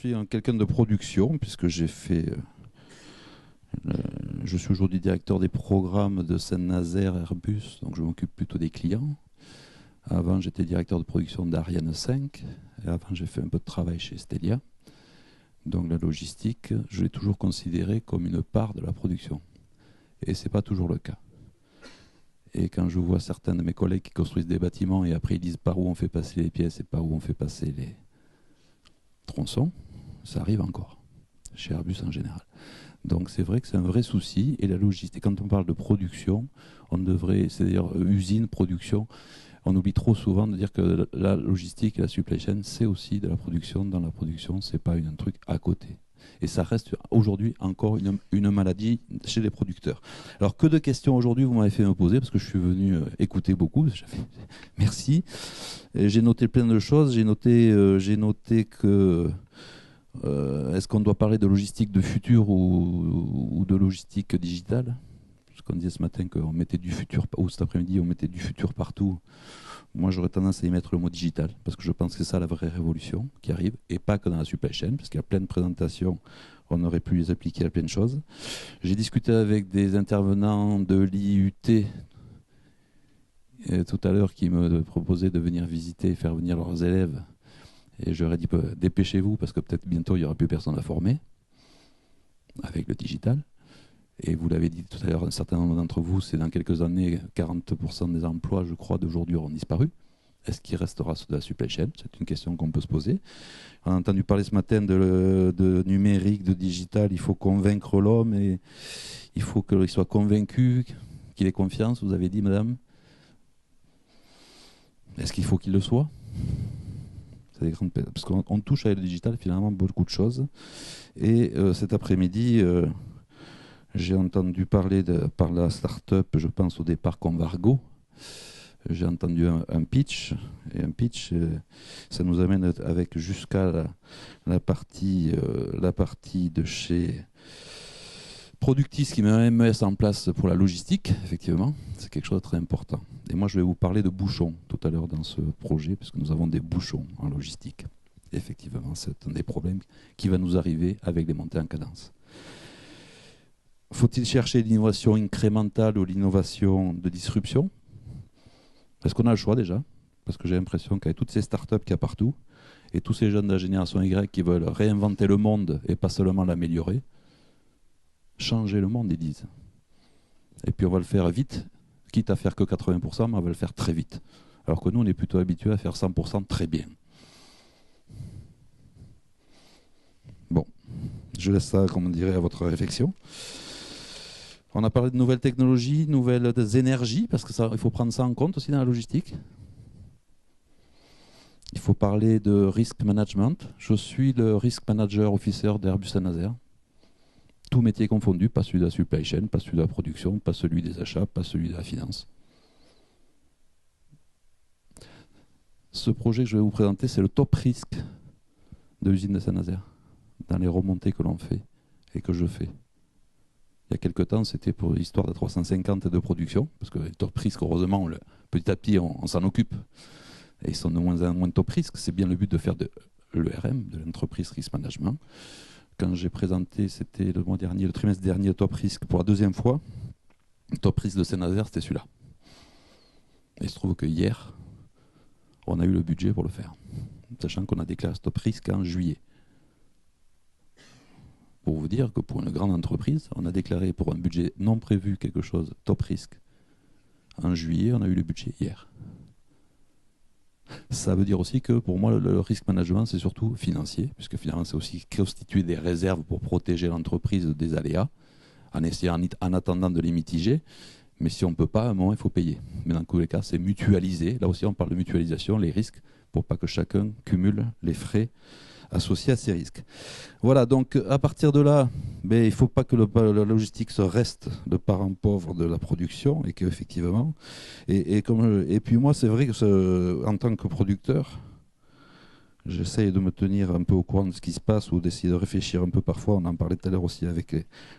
suis quelqu'un de production, puisque je suis aujourd'hui directeur des programmes de Saint-Nazaire Airbus, donc je m'occupe plutôt des clients. Avant, j'étais directeur de production d'Ariane 5, et avant, j'ai fait un peu de travail chez Stelia. Donc la logistique, je l'ai toujours considérée comme une part de la production. Et ce n'est pas toujours le cas. Et quand je vois certains de mes collègues qui construisent des bâtiments et après ils disent par où on fait passer les pièces et par où on fait passer les tronçons, ça arrive encore, chez Airbus en général. Donc c'est vrai que c'est un vrai souci. Et la logistique, quand on parle de production, on devrait, c'est-à-dire usine, production, on oublie trop souvent de dire que la logistique et la supply chain, c'est aussi de la production. Dans la production, c'est pas un truc à côté. Et ça reste aujourd'hui encore une maladie chez les producteurs. Alors que de questions aujourd'hui vous m'avez fait me poser, parce que je suis venu écouter beaucoup. Merci. J'ai noté plein de choses. J'ai noté que est-ce qu'on doit parler de logistique de futur ou de logistique digitale? Parce qu'on disait ce matin qu'on mettait du futur, ou cet après-midi on mettait du futur partout. Moi, j'aurais tendance à y mettre le mot digital, parce que je pense que c'est ça la vraie révolution qui arrive, et pas que dans la supply chain, parce qu'il y a plein de présentations, on aurait pu les appliquer à plein de choses. J'ai discuté avec des intervenants de l'IUT tout à l'heure qui me proposaient de venir visiter et faire venir leurs élèves. Et je leur ai dit, dépêchez-vous, parce que peut-être bientôt, il n'y aura plus personne à former avec le digital. Et vous l'avez dit tout à l'heure, un certain nombre d'entre vous, c'est dans quelques années, 40% des emplois, je crois, d'aujourd'hui auront disparu. Est-ce qu'il restera de la supply chain? C'est une question qu'on peut se poser. On a entendu parler ce matin de numérique, de digital. Il faut convaincre l'homme et il faut qu'il soit convaincu, qu'il ait confiance. Vous avez dit, madame? Est-ce qu'il faut qu'il le soit? C'est des grandes... Parce qu'on touche avec le digital, finalement, beaucoup de choses. Et cet après-midi... j'ai entendu parler par la start-up, je pense au départ Convargo. J'ai entendu un pitch. Et un pitch, ça nous amène avec jusqu'à la partie de chez Productis qui met un MES en place pour la logistique, effectivement. C'est quelque chose de très important. Et moi, je vais vous parler de bouchons tout à l'heure dans ce projet, puisque nous avons des bouchons en logistique. Effectivement, c'est un des problèmes qui va nous arriver avec les montées en cadence. Faut-il chercher l'innovation incrémentale ou l'innovation de disruption? Est-ce qu'on a le choix déjà? Parce que j'ai l'impression qu'avec toutes ces startups qu'il y a partout, et tous ces jeunes de la génération Y qui veulent réinventer le monde et pas seulement l'améliorer, changer le monde, ils disent. Et puis on va le faire vite, quitte à faire que 80%, mais on va le faire très vite. Alors que nous, on est plutôt habitués à faire 100% très bien. Bon, je laisse ça, comme on dirait, à votre réflexion. On a parlé de nouvelles technologies, nouvelles énergies, parce que il faut prendre ça en compte aussi dans la logistique. Il faut parler de risk management. Je suis le risk manager officer d'Airbus Saint-Nazaire. Tout métier confondu, pas celui de la supply chain, pas celui de la production, pas celui des achats, pas celui de la finance. Ce projet que je vais vous présenter, c'est le top risque de l'usine de Saint-Nazaire, dans les remontées que l'on fait et que je fais. Il y a quelques temps, c'était pour l'histoire de 350 de production, parce que les top risques, heureusement, petit à petit, on s'en occupe. Et ils sont de moins en moins top risques. C'est bien le but de faire de l'ERM, de l'entreprise risk management. Quand j'ai présenté, c'était le mois dernier, le trimestre dernier, le top risque pour la deuxième fois. Le top risque de Saint-Nazaire, c'était celui-là. Et il se trouve que hier, on a eu le budget pour le faire, sachant qu'on a déclaré ce top risque en juillet. Pour vous dire que pour une grande entreprise, on a déclaré pour un budget non prévu quelque chose top risque en juillet, on a eu le budget hier. Ça veut dire aussi que pour moi, le risk management, c'est surtout financier, puisque finalement, c'est aussi constituer des réserves pour protéger l'entreprise des aléas, en attendant de les mitiger. Mais si on ne peut pas, à un moment, il faut payer. Mais dans tous les cas, c'est mutualiser. Là aussi, on parle de mutualisation, les risques, pour pas que chacun cumule les frais associés à ces risques. Voilà, donc à partir de là, il ne faut pas que la logistique se reste le parent pauvre de la production, et qu'effectivement, et puis moi, c'est vrai que en tant que producteur, j'essaye de me tenir un peu au courant de ce qui se passe ou d'essayer de réfléchir un peu parfois. On en parlait tout à l'heure aussi avec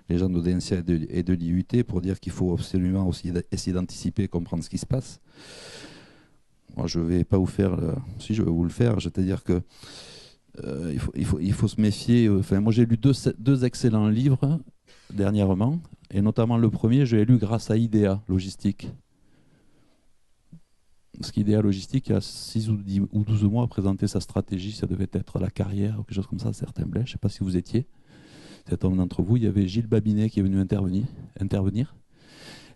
les gens de DNCA et de l'IUT pour dire qu'il faut absolument aussi essayer d'anticiper et comprendre ce qui se passe. Moi, je ne vais pas vous faire... Si, je vais vous le faire. C'est-à-dire que il faut se méfier. Enfin, moi, j'ai lu deux excellents livres dernièrement, et notamment le premier, je l'ai lu grâce à IDEA Logistique. Parce qu'IDEA Logistique, il y a 6 ou 12 mois, a présenté sa stratégie, ça devait être la carrière, ou quelque chose comme ça, certains blés. Je ne sais pas si vous étiez. Cet homme d'entre vous, il y avait Gilles Babinet qui est venu intervenir.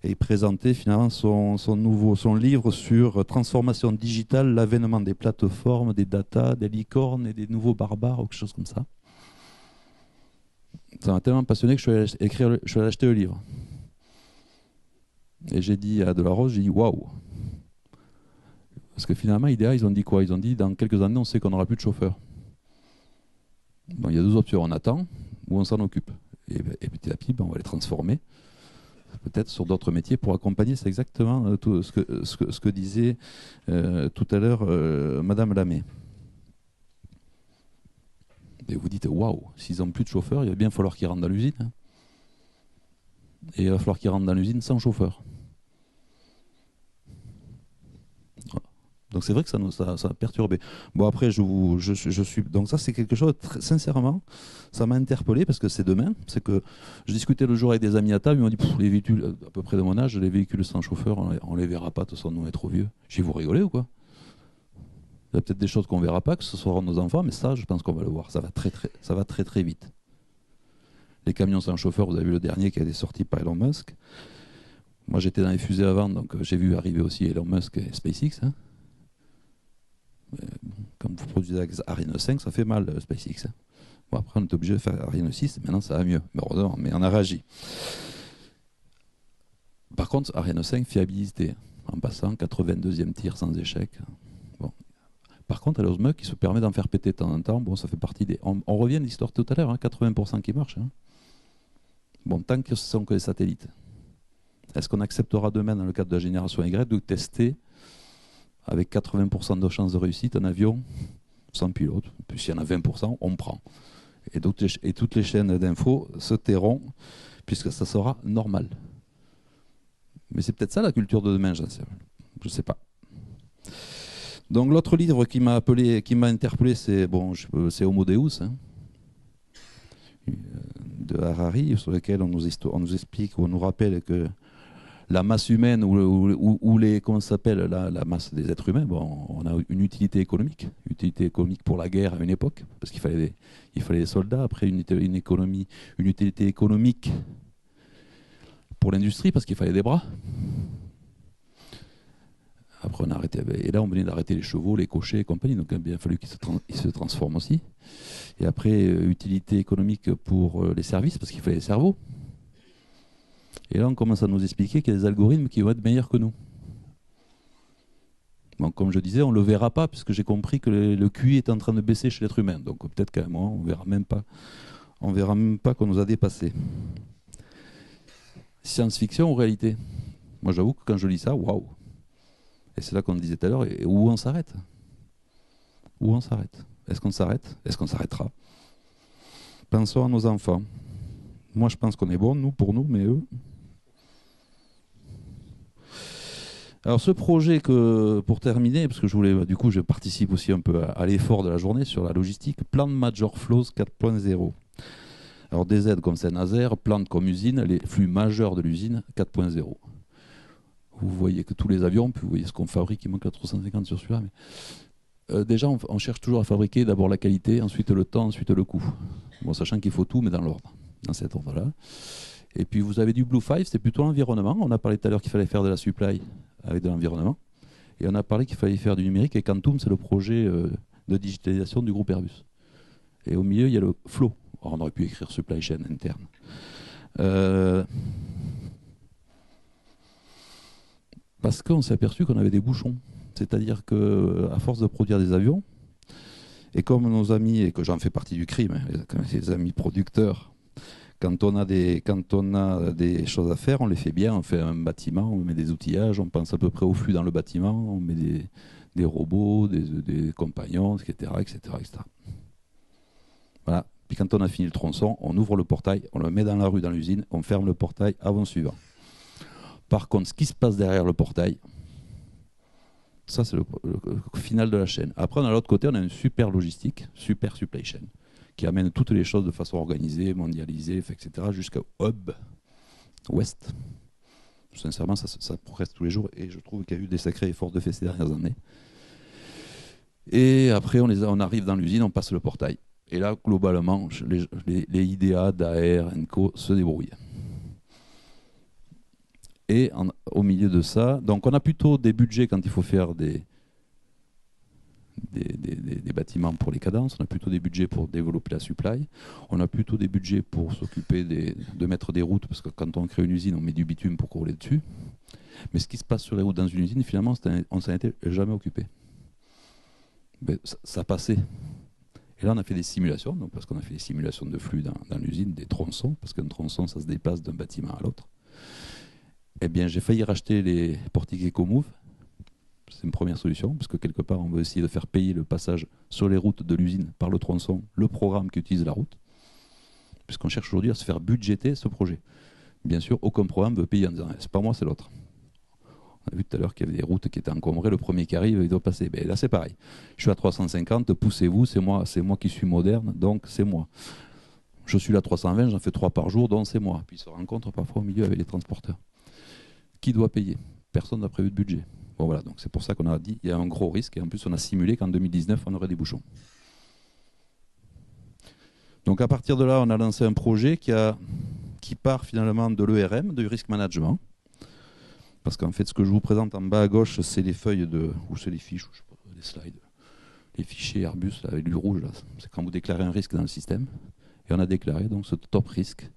Et il présentait finalement son livre sur transformation digitale, l'avènement des plateformes, des data, des licornes et des nouveaux barbares, ou quelque chose comme ça. Ça m'a tellement passionné que je suis allé acheter le livre. Et j'ai dit à Delarose, j'ai dit waouh. Parce que finalement, IDEA, ils ont dit quoi? Ils ont dit dans quelques années, on sait qu'on n'aura plus de chauffeurs. Bon, il y a deux options, on attend ou on s'en occupe. Et petit à petit, on va les transformer peut-être sur d'autres métiers pour accompagner. C'est exactement tout ce que disait tout à l'heure Madame Lamé. Et vous dites, waouh, s'ils n'ont plus de chauffeurs, il va bien falloir qu'ils rentrent dans l'usine. Hein. Et il va falloir qu'ils rentrent dans l'usine sans chauffeur. Voilà. Donc c'est vrai que ça a perturbé. Bon après, je suis... Donc ça c'est quelque chose, sincèrement, ça m'a interpellé parce que c'est demain. C'est que je discutais le jour avec des amis à table, ils m'ont dit, les véhicules, à peu près de mon âge, les véhicules sans chauffeur, on les verra pas, de toute façon, nous on est trop vieux. J'ai dit, vous rigolez ou quoi? Il y a peut-être des choses qu'on verra pas, que ce soit nos enfants, mais ça, je pense qu'on va le voir. Ça va très vite. Les camions sans chauffeur, vous avez vu le dernier qui a été sorti par Elon Musk. Moi j'étais dans les fusées avant, donc j'ai vu arriver aussi Elon Musk et SpaceX. Hein. Quand vous produisez Ariane 5, ça fait mal, SpaceX. Hein. Bon, après, on est obligé de faire Ariane 6, maintenant ça va mieux. Mais heureusement, mais on a réagi. Par contre, Ariane 5, fiabilité. En passant, 82e tir sans échec. Bon. Par contre, Elon Musk, qui se permet d'en faire péter de temps en temps, bon, ça fait partie des... On revient à l'histoire tout à l'heure, hein, 80% qui marchent. Hein. Bon, tant que ce sont que des satellites. Est-ce qu'on acceptera demain, dans le cadre de la génération Y, de tester avec 80% de chances de réussite un avion sans pilote? Puis s'il y en a 20%, on prend. Et toutes les chaînes d'infos se tairont, puisque ça sera normal. Mais c'est peut-être ça la culture de demain, je ne sais pas. Donc l'autre livre qui m'a interpellé, c'est Homo Deus, hein, de Harari, sur lequel on nous explique, on nous rappelle que la masse humaine ou comment ça s'appelle, la masse des êtres humains, bon, on a une utilité économique pour la guerre à une époque, parce qu'il fallait des soldats, après une utilité économique pour l'industrie, parce qu'il fallait des bras. Après, on a arrêté, et là, on venait d'arrêter les chevaux, les cochers et compagnie, donc il a bien fallu qu'ils se transforment aussi. Et après, utilité économique pour les services, parce qu'il fallait des cerveaux. Et là, on commence à nous expliquer qu'il y a des algorithmes qui vont être meilleurs que nous. Bon, comme je disais, on ne le verra pas, puisque j'ai compris que le QI est en train de baisser chez l'être humain. Donc peut-être qu'à un moment, on ne verra même pas qu'on nous a dépassés. Science-fiction ou réalité? Moi, j'avoue que quand je lis ça, waouh! Et c'est là qu'on disait tout à l'heure, et où on s'arrête? Où on s'arrête? Est-ce qu'on s'arrête? Est-ce qu'on s'arrêtera? Pensons à nos enfants. Moi, je pense qu'on est bon, pour nous, mais eux... Alors ce projet, pour terminer, parce que je participe aussi un peu à l'effort de la journée sur la logistique, Plan Major Flows 4.0. Alors des aides comme Saint-Nazaire, plantes comme usine, les flux majeurs de l'usine 4.0. Vous voyez que tous les avions, puis vous voyez ce qu'on fabrique, il manque la 350 sur celui-là. Mais déjà, on cherche toujours à fabriquer d'abord la qualité, ensuite le temps, ensuite le coût. Bon, sachant qu'il faut tout, mais dans l'ordre, dans cet ordre-là. Et puis vous avez du Blue 5, c'est plutôt l'environnement. On a parlé tout à l'heure qu'il fallait faire de la supply avec de l'environnement. Et on a parlé qu'il fallait faire du numérique. Et Quantum, c'est le projet de digitalisation du groupe Airbus. Et au milieu, il y a le flow. Alors, on aurait pu écrire supply chain interne. Parce qu'on s'est aperçu qu'on avait des bouchons. C'est-à-dire qu'à force de produire des avions, et comme nos amis, et que j'en fais partie du crime, les amis producteurs, quand on a des choses à faire, on les fait bien, on fait un bâtiment, on met des outillages, on pense à peu près au flux dans le bâtiment, on met des robots, des compagnons, etc., etc., etc. Voilà. Puis quand on a fini le tronçon, on ouvre le portail, on le met dans la rue, dans l'usine, on ferme le portail avant suivant. Par contre, ce qui se passe derrière le portail, Ça, c'est le final de la chaîne. Après, on a l'autre côté, on a une super logistique, super supply chain, qui amène toutes les choses de façon organisée, mondialisée, etc., jusqu'au hub ouest. Sincèrement, ça progresse tous les jours et je trouve qu'il y a eu des sacrés efforts de fait ces dernières années. Et après, on arrive dans l'usine, on passe le portail. Et là, globalement, les IDA, DAER, ENCO se débrouillent. Et au milieu de ça, donc on a plutôt des budgets quand il faut faire des bâtiments pour les cadences, on a plutôt des budgets pour développer la supply, on a plutôt des budgets pour s'occuper de mettre des routes, parce que quand on crée une usine, on met du bitume pour rouler dessus. Mais ce qui se passe sur les routes dans une usine, finalement, on ne s'en était jamais occupé. Mais ça passait. Et là, on a fait des simulations, donc parce qu'on a fait des simulations de flux dans l'usine, des tronçons, parce qu'un tronçon, ça se déplace d'un bâtiment à l'autre. Eh bien, j'ai failli racheter les portiques EcoMove. C'est une première solution, parce que quelque part, on veut essayer de faire payer le passage sur les routes de l'usine par le tronçon, le programme qui utilise la route, puisqu'on cherche aujourd'hui à se faire budgéter ce projet. Bien sûr, aucun programme veut payer en disant c'est pas moi, c'est l'autre. On a vu tout à l'heure qu'il y avait des routes qui étaient encombrées, le premier qui arrive, il doit passer. Ben là, c'est pareil. Je suis à 350, poussez-vous, c'est moi qui suis moderne, donc c'est moi. Je suis là à 320, j'en fais 3 par jour, donc c'est moi. Puis ils se rencontrent parfois au milieu avec les transporteurs. Qui doit payer? Personne n'a prévu de budget. Bon voilà, donc c'est pour ça qu'on a dit qu'il y a un gros risque, et en plus on a simulé qu'en 2019 on aurait des bouchons. Donc à partir de là, on a lancé un projet qui part finalement de l'ERM, du risk management. Parce qu'en fait, ce que je vous présente en bas à gauche, c'est les feuilles ou c'est les fiches, je sais pas, les slides, les fichiers Airbus avec du rouge, c'est quand vous déclarez un risque dans le système. Et on a déclaré donc ce top risque.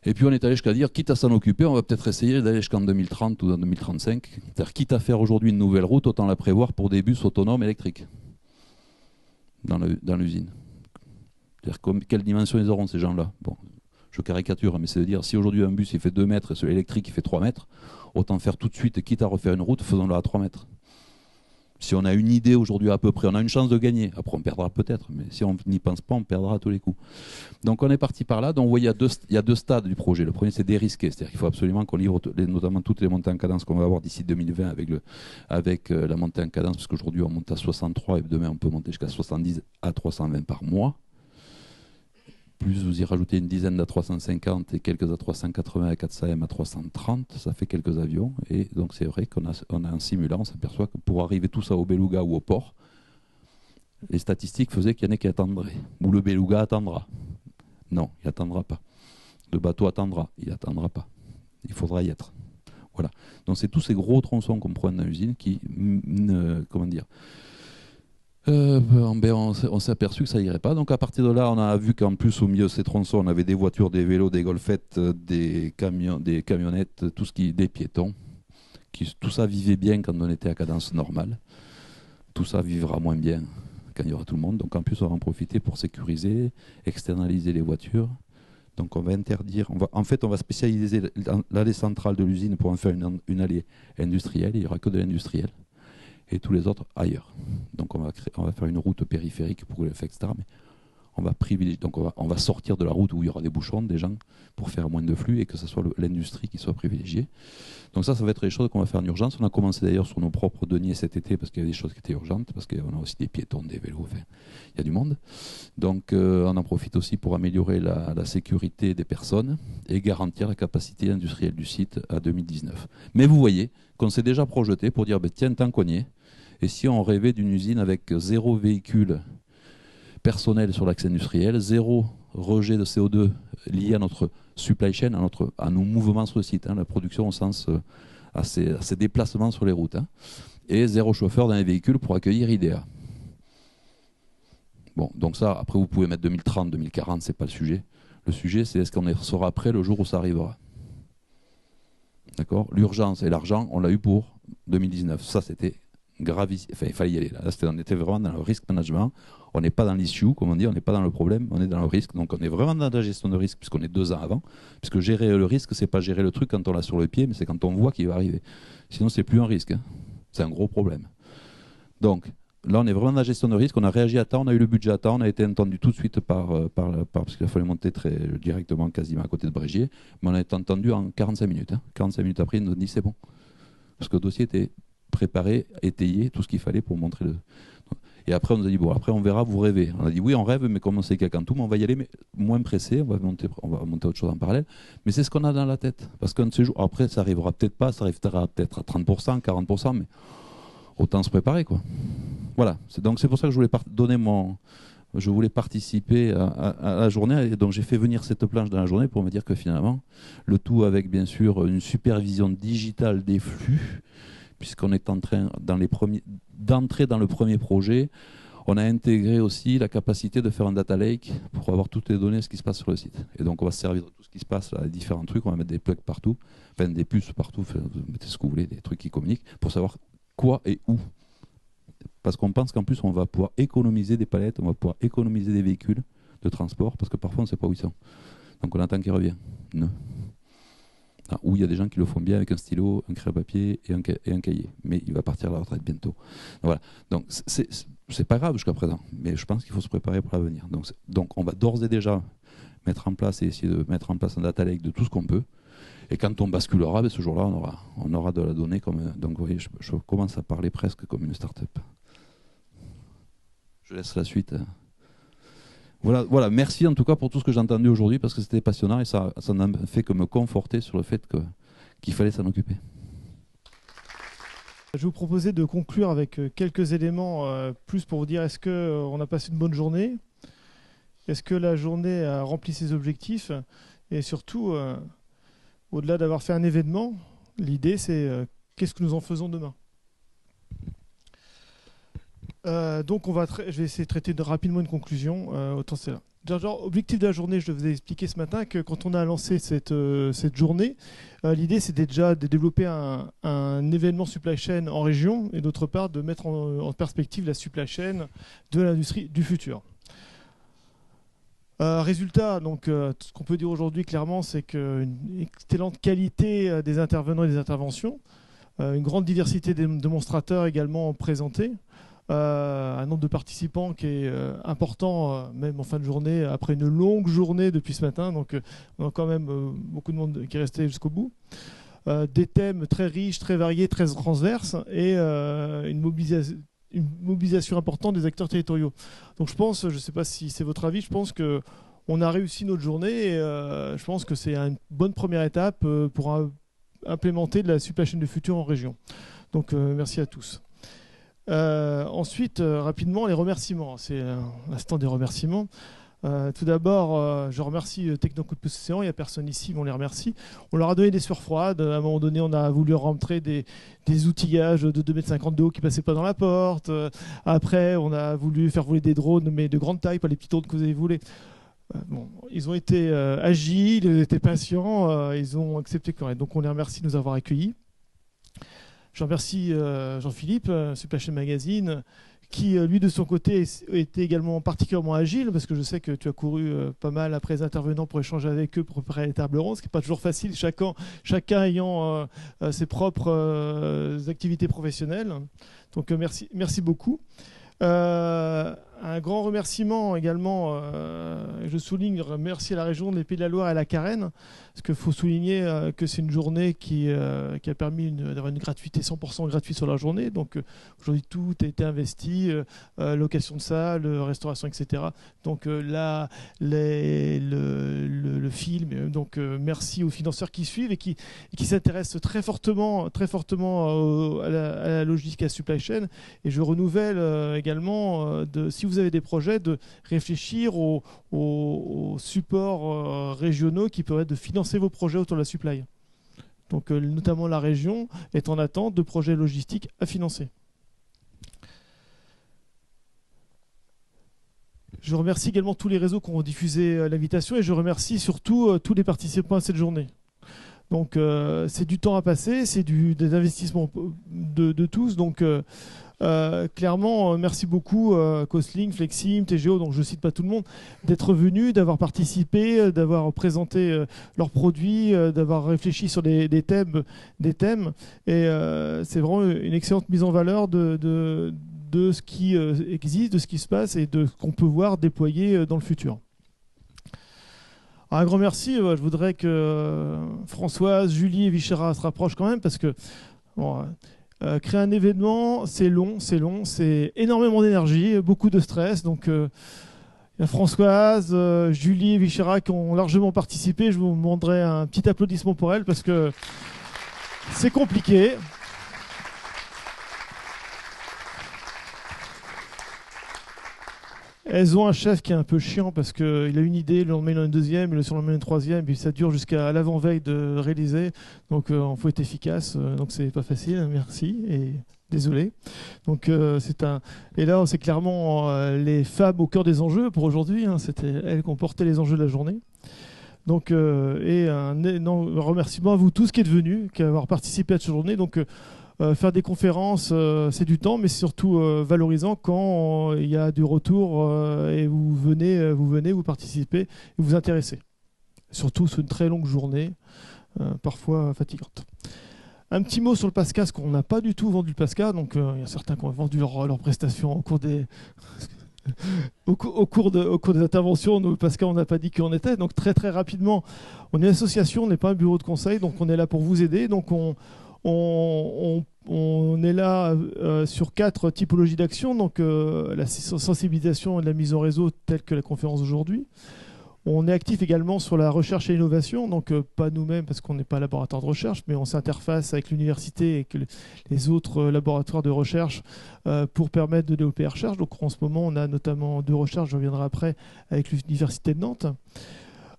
Et puis on est allé jusqu'à dire, quitte à s'en occuper, on va peut-être essayer d'aller jusqu'en 2030 ou en 2035. C'est-à-dire, quitte à faire aujourd'hui une nouvelle route, autant la prévoir pour des bus autonomes électriques dans l'usine. C'est-à-dire, quelle dimension ils auront ces gens-là? Bon, je caricature, mais c'est de dire, si aujourd'hui un bus il fait 2 mètres et celui électrique il fait 3 mètres, autant faire tout de suite, quitte à refaire une route, faisons-la à 3 mètres. Si on a une idée aujourd'hui à peu près, on a une chance de gagner. Après, on perdra peut-être, mais si on n'y pense pas, on perdra à tous les coups. Donc, on est parti par là. Donc, vous voyez, il y a deux stades du projet. Le premier, c'est dérisquer. C'est-à-dire qu'il faut absolument qu'on livre notamment toutes les montées en cadence qu'on va avoir d'ici 2020 avec la montée en cadence, parce qu'aujourd'hui, on monte à 63 et demain, on peut monter jusqu'à 70 à 320 par mois. Plus vous y rajoutez une dizaine d'A350 et quelques A380 et 400M à 330, ça fait quelques avions. Et donc c'est vrai qu'on a un simulant, on s'aperçoit que pour arriver tout ça au Beluga ou au port, les statistiques faisaient qu'il y en a qui attendraient. Ou le Beluga attendra. Non, il n'attendra pas. Le bateau attendra, il n'attendra pas. Il faudra y être. Voilà. Donc c'est tous ces gros tronçons qu'on prend dans l'usine qui, comment dire, on s'est aperçu que ça irait pas. Donc à partir de là, on a vu qu'en plus au milieu de ces tronçons, on avait des voitures, des vélos, des golfettes, des camionnettes, des piétons. Tout ça vivait bien quand on était à cadence normale. Tout ça vivra moins bien quand il y aura tout le monde. Donc en plus, on va en profiter pour sécuriser, externaliser les voitures. Donc on va interdire, on va spécialiser l'allée centrale de l'usine pour en faire une allée industrielle. Il n'y aura que de l'industriel. Et tous les autres ailleurs. Donc on va faire une route périphérique pour le faire, etc. Mais on va privilégier, donc on va sortir de la route où il y aura des bouchons, des gens, pour faire moins de flux et que ce soit l'industrie qui soit privilégiée. Donc ça va être les choses qu'on va faire en urgence. On a commencé d'ailleurs sur nos propres deniers cet été parce qu'il y avait des choses qui étaient urgentes, parce qu'on a aussi des piétons, des vélos, enfin, il y a du monde. Donc on en profite aussi pour améliorer la sécurité des personnes et garantir la capacité industrielle du site à 2019. Mais vous voyez qu'on s'est déjà projeté pour dire, tiens, tant qu'on y est, et si on rêvait d'une usine avec 0 véhicule personnel sur l'axe industriel, 0 rejet de CO2 lié à notre supply chain, à nos mouvements sur le site, la production au sens à ces déplacements sur les routes, et 0 chauffeur dans les véhicules pour accueillir IDEA. Bon, donc ça, après vous pouvez mettre 2030, 2040, c'est pas le sujet. Le sujet, c'est est-ce qu'on sera prêt le jour où ça arrivera. D'accord? L'urgence et l'argent, on l'a eu pour 2019. Ça, c'était gravissime. Enfin, il fallait y aller. Là, on était vraiment dans le risk management. On n'est pas dans l'issue, comme on dit, on n'est pas dans le problème, on est dans le risque. Donc, on est vraiment dans la gestion de risque, puisqu'on est 2 ans avant. Puisque gérer le risque, c'est pas gérer le truc quand on l'a sur le pied, mais c'est quand on voit qu'il va arriver. Sinon, c'est plus un risque. C'est un gros problème. Donc, là, on est vraiment dans la gestion de risque. On a réagi à temps, on a eu le budget à temps, on a été entendu tout de suite parce qu'il a fallu monter directement quasiment à côté de Brégier. Mais on a été entendu en 45 minutes. 45 minutes après, ils nous ont dit c'est bon. Parce que le dossier était préparé, étayé tout ce qu'il fallait pour montrer le. Et après, on nous a dit, bon, après, on verra, vous rêvez. On a dit, oui, on rêve, mais comme on sait qu'il y a qu'un tout, on va y aller, mais moins pressé, on va monter autre chose en parallèle. Mais c'est ce qu'on a dans la tête. Parce qu'un de ces jours, après, ça arrivera peut-être pas, ça arrivera peut-être à 30%, 40%, mais autant se préparer, quoi. Voilà. Donc, c'est pour ça que je voulais je voulais participer à la journée, et donc j'ai fait venir cette planche dans la journée pour me dire que finalement, le tout avec, bien sûr, une supervision digitale des flux, puisqu'on est en train, d'entrer dans le premier projet, on a intégré aussi la capacité de faire un data lake pour avoir toutes les données, ce qui se passe sur le site. Et donc, on va se servir de tout ce qui se passe, là, différents trucs, on va mettre des plugs partout, enfin des puces partout, vous mettez ce que vous voulez, des trucs qui communiquent, pour savoir quoi et où. Parce qu'on pense qu'en plus, on va pouvoir économiser des palettes, on va pouvoir économiser des véhicules de transport, parce que parfois, on ne sait pas où ils sont. Donc, on attend qu'ils reviennent. Non. Où il y a des gens qui le font bien avec un stylo, un crayon à papier et un cahier. Mais il va partir à la retraite bientôt. Voilà. Donc, c'est pas grave jusqu'à présent, mais je pense qu'il faut se préparer pour l'avenir. Donc, on va d'ores et déjà mettre en place et essayer de mettre en place un data lake de tout ce qu'on peut. Et quand on basculera, ben, ce jour-là, on aura de la donnée comme. Donc, vous voyez, je commence à parler presque comme une start-up. Je laisse la suite. Voilà, merci en tout cas pour tout ce que j'ai entendu aujourd'hui, parce que c'était passionnant et ça n'a fait que me conforter sur le fait qu'il fallait s'en occuper. Je vais vous proposer de conclure avec quelques éléments plus pour vous dire, est-ce qu'on a passé une bonne journée? Est-ce que la journée a rempli ses objectifs? Et surtout, au-delà d'avoir fait un événement, l'idée c'est qu'est-ce que nous en faisons demain? Donc je vais essayer de traiter rapidement une conclusion, autant c'est là. Genre, objectif de la journée, je vous ai expliqué ce matin que quand on a lancé cette journée, l'idée c'était déjà de développer un événement supply chain en région et d'autre part de mettre en perspective la supply chain de l'industrie du futur. Résultat, donc, ce qu'on peut dire aujourd'hui clairement, c'est qu'une excellente qualité des intervenants et des interventions, une grande diversité des démonstrateurs également présentés, un nombre de participants qui est important, même en fin de journée, après une longue journée depuis ce matin. Donc, on a quand même beaucoup de monde qui est resté jusqu'au bout. Des thèmes très riches, très variés, très transverses et une mobilisation importante des acteurs territoriaux. Donc, je pense, je ne sais pas si c'est votre avis, je pense qu'on a réussi notre journée et je pense que c'est une bonne première étape pour implémenter de la supply chain du futur en région. Donc, merci à tous. Ensuite, rapidement, les remerciements. C'est l'instant des remerciements. Tout d'abord, je remercie Technocoup de Océan. Il n'y a personne ici, mais on les remercie. On leur a donné des sueurs froides. À un moment donné, on a voulu rentrer des outillages de 2,50 m de haut qui ne passaient pas dans la porte. Après, on a voulu faire voler des drones, mais de grande taille, pas les petits drones que vous avez voulu. Bon, ils ont été agiles, ils étaient patients, ils ont accepté quand même. Donc, on les remercie de nous avoir accueillis. Je remercie Jean-Philippe, Supply Chain Magazine, qui, lui, de son côté, était également particulièrement agile, parce que je sais que tu as couru pas mal après les intervenants pour échanger avec eux, pour préparer les tables rondes, ce qui n'est pas toujours facile, chacun ayant ses propres activités professionnelles. Donc, merci beaucoup. Un grand remerciement également, je souligne, remercier la région des Pays de la Loire et la Carène, parce qu'il faut souligner que c'est une journée qui a permis d'avoir une gratuité 100% gratuite sur la journée. Donc aujourd'hui tout a été investi, location de salle, restauration, etc. Donc là, le film, donc merci aux financeurs qui suivent et qui s'intéressent très fortement à la logistique et à la supply chain. Et je renouvelle également, si vous avez des projets, de réfléchir aux supports régionaux qui permettent de financer vos projets autour de la supply. Donc notamment la région est en attente de projets logistiques à financer. Je remercie également tous les réseaux qui ont diffusé l'invitation et je remercie surtout tous les participants à cette journée. Donc c'est du temps à passer, c'est des investissements de tous. Donc clairement, merci beaucoup Cosling, Flexim, TGO, donc je ne cite pas tout le monde, d'être venus, d'avoir participé, d'avoir présenté leurs produits, d'avoir réfléchi sur des thèmes. Et c'est vraiment une excellente mise en valeur de ce qui existe, de ce qui se passe et de ce qu'on peut voir déployer dans le futur. Alors, un grand merci, je voudrais que Françoise, Julie et Vichera se rapprochent quand même parce que bon, Créer un événement, c'est long, c'est énormément d'énergie, beaucoup de stress. Donc, il y a Françoise, Julie et Vichera qui ont largement participé. Je vous demanderai un petit applaudissement pour elles parce que c'est compliqué. Elles ont un chef qui est un peu chiant parce qu'il a une idée, le lendemain il en a une deuxième, le surlendemain une troisième, puis ça dure jusqu'à l'avant-veille de réaliser. Donc il faut être efficace, donc c'est pas facile, merci et désolé. Donc et là c'est clairement les femmes au cœur des enjeux pour aujourd'hui, hein. C'était elles qui ont porté les enjeux de la journée. Donc et un énorme remerciement à vous tous qui êtes venus, qui avoir participé à cette journée. Donc faire des conférences, c'est du temps, mais c'est surtout valorisant quand il y a du retour et vous venez, vous participez, vous vous intéressez. Surtout sur une très longue journée, parfois fatigante. Un petit mot sur le PASCA, parce qu'on n'a pas du tout vendu le PASCA, donc il y a certains qui ont vendu leurs prestations au cours des... au cours des interventions. Nous, PASCA, on n'a pas dit qui on était. Donc très très rapidement, on est une association, on n'est pas un bureau de conseil, donc on est là pour vous aider. Donc on est là sur 4 typologies d'actions, donc la sensibilisation et la mise en réseau telle que la conférence d'aujourd'hui. On est actif également sur la recherche et l'innovation, donc pas nous-mêmes parce qu'on n'est pas laboratoire de recherche, mais on s'interface avec l'université et les autres laboratoires de recherche pour permettre de développer la recherche. Donc en ce moment, on a notamment 2 recherches, je reviendrai après, avec l'université de Nantes.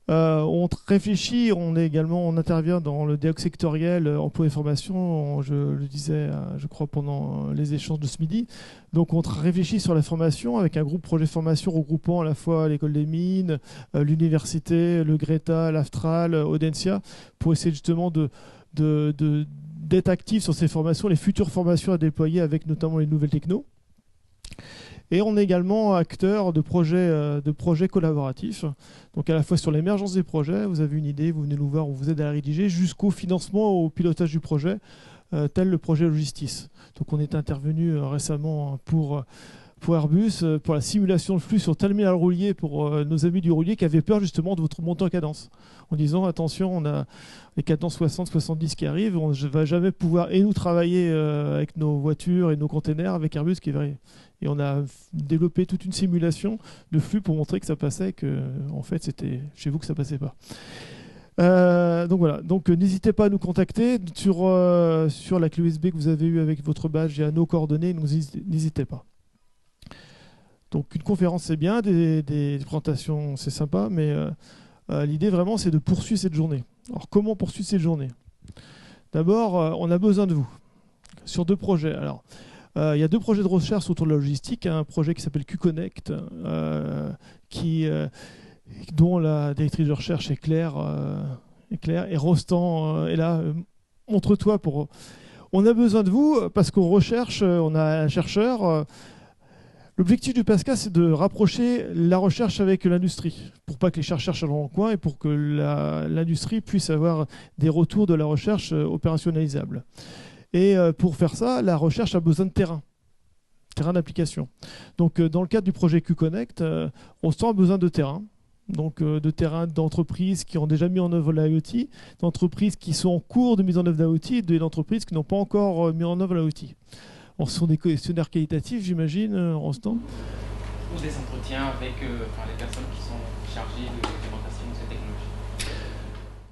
On réfléchit, on intervient dans le dialogue sectoriel emploi et formation, je le disais, je crois, pendant les échanges de ce midi. Donc on réfléchit sur la formation avec un groupe projet formation regroupant à la fois l'école des mines, l'université, le Greta, l'Aftral, Audencia, pour essayer justement d'être actif sur ces formations, les futures formations à déployer avec notamment les nouvelles technos. Et on est également acteur de projets collaboratifs. Donc à la fois sur l'émergence des projets, vous avez une idée, vous venez nous voir, on vous aide à la rédiger, jusqu'au financement, au pilotage du projet, tel le projet Logistis. Donc on est intervenu récemment pour Airbus, pour la simulation de flux sur terminal roulier pour nos amis du roulier qui avaient peur justement de votre montée en cadence. En disant attention, on a les cadences 60, 70 qui arrivent, on ne va jamais pouvoir, et nous travailler avec nos voitures et nos containers avec Airbus qui est vrai. Et on a développé toute une simulation de flux pour montrer que ça passait, que en fait c'était chez vous que ça passait pas. Donc voilà, donc n'hésitez pas à nous contacter sur la clé USB que vous avez eue avec votre badge et à nos coordonnées, n'hésitez pas. Donc une conférence c'est bien, des présentations c'est sympa, mais l'idée vraiment c'est de poursuivre cette journée. Alors comment poursuivre cette journée? D'abord, on a besoin de vous sur 2 projets. Alors, il y a 2 projets de recherche autour de la logistique. Un projet qui s'appelle QConnect, dont la directrice de recherche est Claire, et Rostand est là. Montre-toi pour... On a besoin de vous parce qu'on recherche, on a un chercheur. L'objectif du PASCA, c'est de rapprocher la recherche avec l'industrie, pour pas que les chercheurs soient dans le coin et pour que l'industrie puisse avoir des retours de la recherche opérationnalisables. Et pour faire ça, la recherche a besoin de terrain d'application. Donc dans le cadre du projet QConnect, Rostand a besoin de terrain. Donc de terrain d'entreprises qui ont déjà mis en œuvre l'IoT, d'entreprises qui sont en cours de mise en œuvre d'IoT et d'entreprises qui n'ont pas encore mis en œuvre l'IoT. Ce sont des questionnaires qualitatifs, j'imagine, Rostand? Ou des entretiens avec les personnes qui sont chargées de l'implémentation de ces technologies.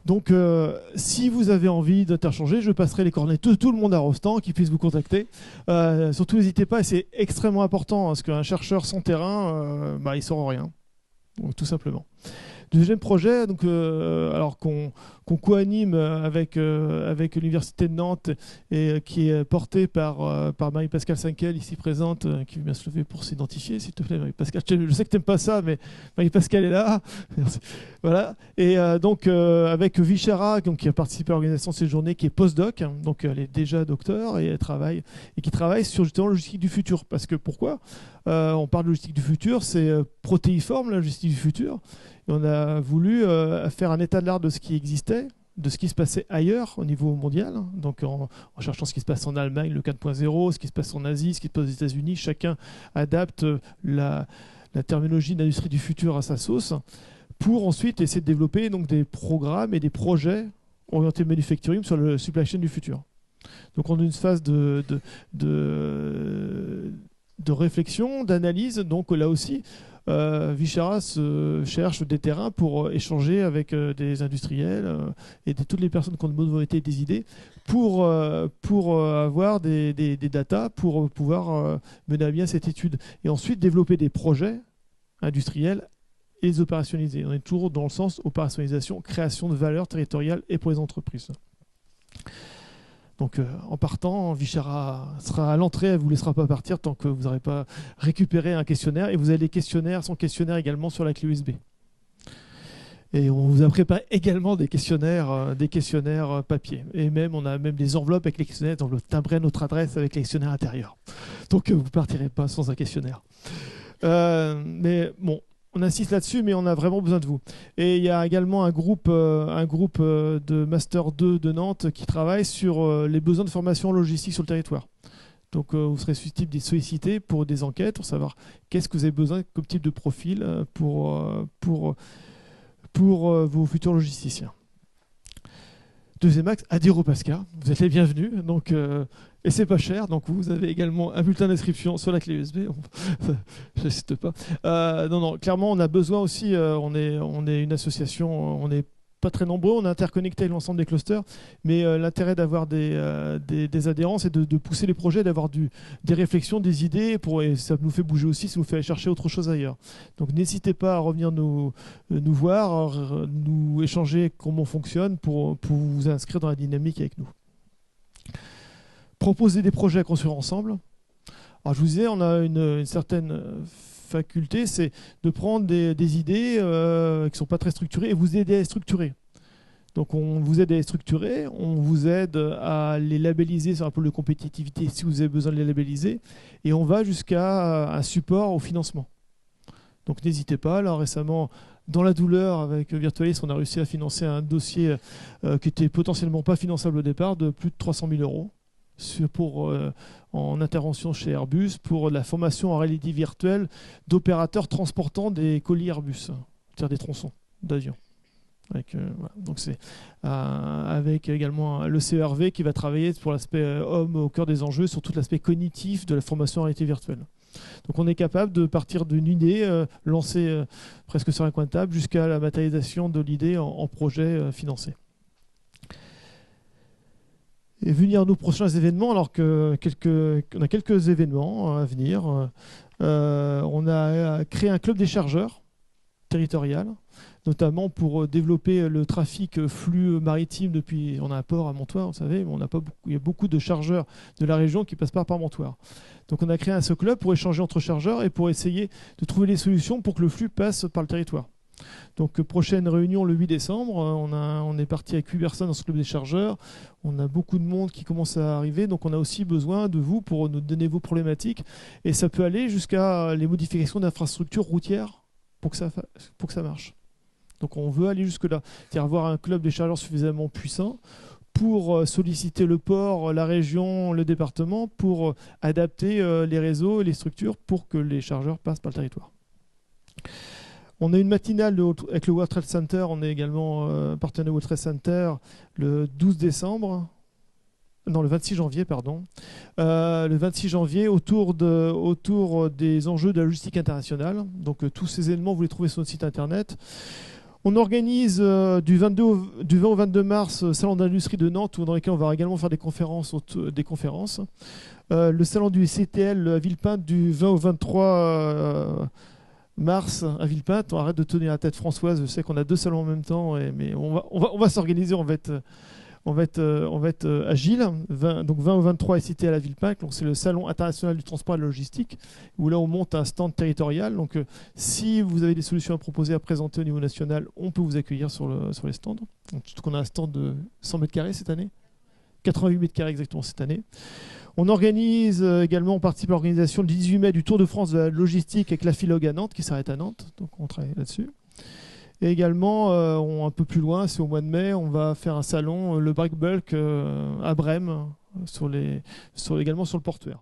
Donc, si vous avez envie d'interchanger, je passerai les coordonnées de tout le monde à Rostand qui puisse vous contacter. Surtout, n'hésitez pas, et c'est extrêmement important, parce qu'un chercheur sans terrain, il ne saura rien, donc, tout simplement. Deuxième projet, donc, alors qu'on co-anime avec l'Université de Nantes et qui est porté par Marie-Pascale Cinquel, ici présente, qui vient se lever pour s'identifier, s'il te plaît, Marie-Pascale. Je sais que tu n'aimes pas ça, mais Marie-Pascale est là. Merci. Voilà. Et donc, avec Vichera, qui a participé à l'organisation de cette journée, qui est postdoc, donc elle est déjà docteur et qui travaille sur justement la logistique du futur. Parce que pourquoi on parle de logistique du futur, c'est protéiforme, la logistique du futur. Et on a voulu faire un état de l'art de ce qui existait, de ce qui se passait ailleurs au niveau mondial. Donc en cherchant ce qui se passe en Allemagne, le 4.0, ce qui se passe en Asie, ce qui se passe aux États-Unis, chacun adapte la terminologie de l'industrie du futur à sa sauce pour ensuite essayer de développer donc, des programmes et des projets orientés manufacturing sur le supply chain du futur. Donc on a une phase de réflexion, d'analyse. Donc là aussi, Vichera cherche des terrains pour échanger avec des industriels et toutes les personnes qui ont de bonne volonté et des idées pour avoir des datas pour pouvoir mener à bien cette étude. Et ensuite développer des projets industriels et les opérationnaliser. On est toujours dans le sens opérationnalisation, création de valeur territoriale et pour les entreprises. Donc en partant, Vichera sera à l'entrée, elle ne vous laissera pas partir tant que vous n'aurez pas récupéré un questionnaire. Et vous avez son questionnaire également sur la clé USB. Et on vous a préparé également des questionnaires papier. Et même, on a même des enveloppes avec les questionnaires, des enveloppes timbrées à notre adresse avec les questionnaires intérieurs. Donc vous ne partirez pas sans un questionnaire. Mais bon, on insiste là-dessus, mais on a vraiment besoin de vous. Et il y a également un groupe de Master 2 de Nantes qui travaille sur les besoins de formation logistique sur le territoire. Donc vous serez susceptible d'être sollicité pour des enquêtes, pour savoir qu'est-ce que vous avez besoin comme type de profil pour vos futurs logisticiens. Deuxième axe, Adiropasca. Vous êtes les bienvenus. Donc, et c'est pas cher. Donc vous avez également un bulletin d'inscription sur la clé USB. J'insiste pas. Non, clairement, on a besoin aussi. On est une association. On n'est pas très nombreux. On est interconnecté avec l'ensemble des clusters. Mais l'intérêt d'avoir des adhérents, c'est de pousser les projets, d'avoir des réflexions, des idées. Et ça nous fait bouger aussi. Ça nous fait aller chercher autre chose ailleurs. Donc n'hésitez pas à revenir nous voir, nous échanger comment on fonctionne pour vous inscrire dans la dynamique avec nous. Proposer des projets à construire ensemble. Alors je vous disais, on a une certaine faculté, c'est de prendre des idées qui ne sont pas très structurées et vous aider à les structurer. Donc on vous aide à les structurer, on vous aide à les labelliser sur un pôle de compétitivité si vous avez besoin de les labelliser, et on va jusqu'à un support au financement. Donc n'hésitez pas. Là récemment, dans la douleur, avec Virtualis, on a réussi à financer un dossier qui était potentiellement pas finançable au départ, de plus de 300 000 € en intervention chez Airbus pour la formation en réalité virtuelle d'opérateurs transportant des colis Airbus, c'est-à-dire des tronçons d'avions. Voilà. Donc c'est avec également le CERV qui va travailler pour l'aspect homme au cœur des enjeux, sur tout l'aspect cognitif de la formation en réalité virtuelle. Donc on est capable de partir d'une idée lancée presque sur un coin de table jusqu'à la matérialisation de l'idée en projet financé. Et venir nos prochains événements, alors qu'on a quelques événements à venir. On a créé un club des chargeurs territorial, notamment pour développer le trafic flux maritime depuis. On a un port à Montoire, vous savez, mais il y a beaucoup de chargeurs de la région qui passent par Montoire. Donc on a créé ce club pour échanger entre chargeurs et pour essayer de trouver des solutions pour que le flux passe par le territoire. Donc prochaine réunion le 8 décembre, on est parti avec 8 personnes dans ce club des chargeurs, on a beaucoup de monde qui commence à arriver, donc on a aussi besoin de vous pour nous donner vos problématiques, et ça peut aller jusqu'à les modifications d'infrastructures routières pour que ça marche. Donc on veut aller jusque-là, c'est-à-dire avoir un club des chargeurs suffisamment puissant pour solliciter le port, la région, le département, pour adapter les réseaux et les structures pour que les chargeurs passent par le territoire. On a une matinale avec le World Trade Center, on est également partenaire World Trade Center le 26 janvier, pardon. Le 26 janvier, autour des enjeux de la logistique internationale. Donc tous ces éléments, vous les trouvez sur notre site internet. On organise du 20 au 22 mars Salon d'industrie de Nantes, dans lequel on va également faire des conférences. Le salon du CTL à Villepinte du 20 au 23 mars à Villepinte. On arrête de tenir la tête Françoise, je sais qu'on a 2 salons en même temps, mais on va s'organiser, on va être agile. Donc 20 au 23 est cité à la Villepinte, donc c'est le salon international du transport et de la logistique, où là on monte un stand territorial. Donc si vous avez des solutions à proposer, à présenter au niveau national, on peut vous accueillir sur les stands. Donc on a un stand de 100 mètres carrés cette année, 88 mètres carrés exactement cette année. On organise également, on participe à l'organisation le 18 mai du Tour de France de la logistique avec la Philog à Nantes, qui s'arrête à Nantes, donc on travaille là-dessus. Et également, un peu plus loin, c'est au mois de mai, on va faire un salon, le Breakbulk à Brême, également sur le portuaire.